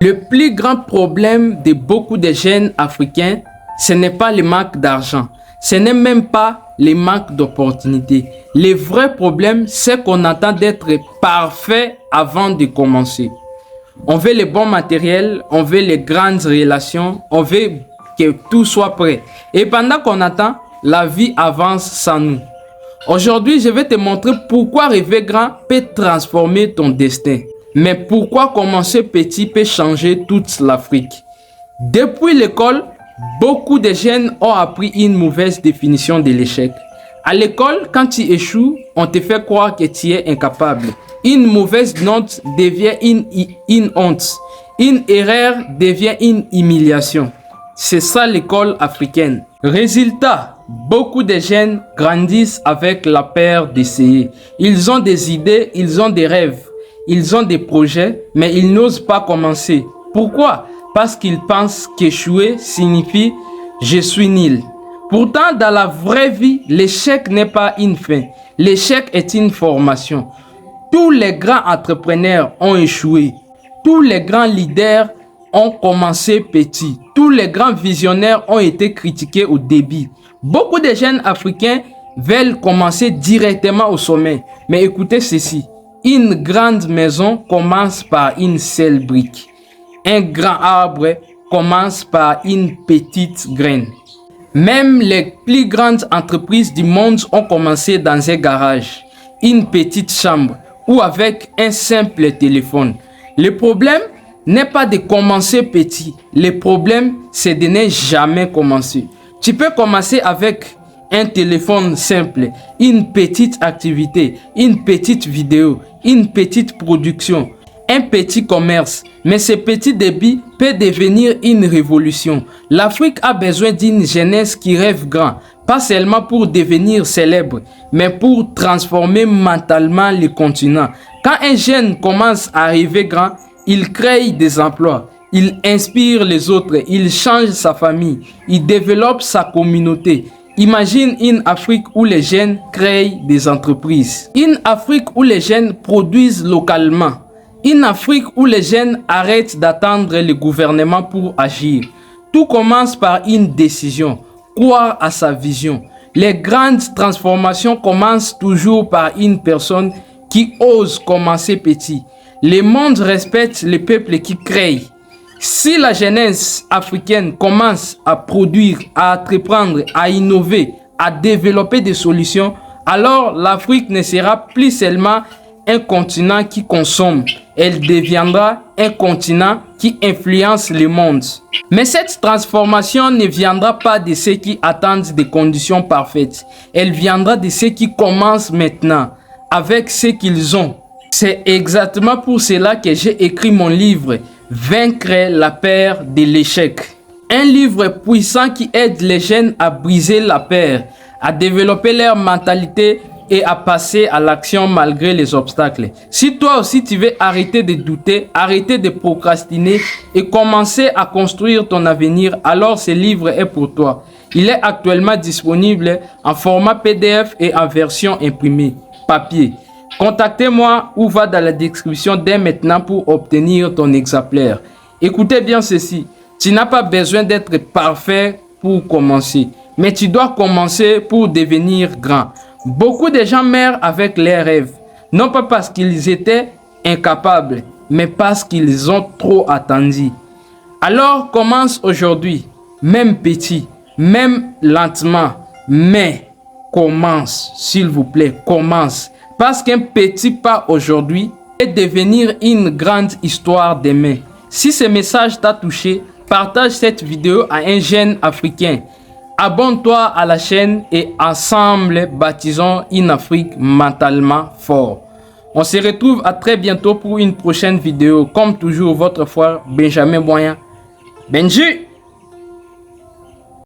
Le plus grand problème de beaucoup de jeunes africains, ce n'est pas le manque d'argent. Ce n'est même pas le manque d'opportunités. Le vrai problème, c'est qu'on attend d'être parfait avant de commencer. On veut le bon matériel, on veut les grandes relations, on veut que tout soit prêt. Et pendant qu'on attend, la vie avance sans nous. Aujourd'hui, je vais te montrer pourquoi rêver grand peut transformer ton destin. Mais pourquoi commencer petit peut changer toute l'Afrique. Depuis l'école, beaucoup de jeunes ont appris une mauvaise définition de l'échec. À l'école, quand tu échoues, on te fait croire que tu es incapable. Une mauvaise note devient une honte. Une erreur devient une humiliation. C'est ça l'école africaine. Résultat, beaucoup de jeunes grandissent avec la peur d'essayer. Ils ont des idées, ils ont des rêves. Ils ont des projets, mais ils n'osent pas commencer. Pourquoi? Parce qu'ils pensent qu'échouer signifie « je suis nul ». Pourtant, dans la vraie vie, l'échec n'est pas une fin. L'échec est une formation. Tous les grands entrepreneurs ont échoué. Tous les grands leaders ont commencé petit. Tous les grands visionnaires ont été critiqués au début. Beaucoup de jeunes africains veulent commencer directement au sommet. Mais écoutez ceci. Une grande maison commence par une seule brique. Un grand arbre commence par une petite graine. Même les plus grandes entreprises du monde ont commencé dans un garage, une petite chambre ou avec un simple téléphone. Le problème n'est pas de commencer petit. Le problème, c'est de ne jamais commencer. Tu peux commencer avec un téléphone simple, une petite activité, une petite vidéo, une petite production, un petit commerce. Mais ce petit début peut devenir une révolution. L'Afrique a besoin d'une jeunesse qui rêve grand, pas seulement pour devenir célèbre, mais pour transformer mentalement le continent. Quand un jeune commence à rêver grand, il crée des emplois, il inspire les autres, il change sa famille, il développe sa communauté. Imagine une Afrique où les jeunes créent des entreprises. Une Afrique où les jeunes produisent localement. Une Afrique où les jeunes arrêtent d'attendre le gouvernement pour agir. Tout commence par une décision, croire à sa vision. Les grandes transformations commencent toujours par une personne qui ose commencer petit. Le monde respecte les peuples qui créent. Si la jeunesse africaine commence à produire, à entreprendre, à innover, à développer des solutions, alors l'Afrique ne sera plus seulement un continent qui consomme. Elle deviendra un continent qui influence le monde. Mais cette transformation ne viendra pas de ceux qui attendent des conditions parfaites. Elle viendra de ceux qui commencent maintenant, avec ce qu'ils ont. C'est exactement pour cela que j'ai écrit mon livre « Vaincre la peur de l'échec ». Un livre puissant qui aide les jeunes à briser la peur, à développer leur mentalité et à passer à l'action malgré les obstacles. Si toi aussi tu veux arrêter de douter, arrêter de procrastiner et commencer à construire ton avenir, alors ce livre est pour toi. Il est actuellement disponible en format PDF et en version imprimée, papier. Contactez-moi ou va dans la description dès maintenant pour obtenir ton exemplaire. Écoutez bien ceci, tu n'as pas besoin d'être parfait pour commencer, mais tu dois commencer pour devenir grand. Beaucoup de gens meurent avec leurs rêves, non pas parce qu'ils étaient incapables, mais parce qu'ils ont trop attendu. Alors commence aujourd'hui, même petit, même lentement, mais commence, s'il vous plaît, commence. Parce qu'un petit pas aujourd'hui peut devenir une grande histoire demain. Si ce message t'a touché, partage cette vidéo à un jeune africain. Abonne-toi à la chaîne et ensemble bâtissons une Afrique mentalement forte. On se retrouve à très bientôt pour une prochaine vidéo. Comme toujours, votre frère Benjamin Boyan. Benji!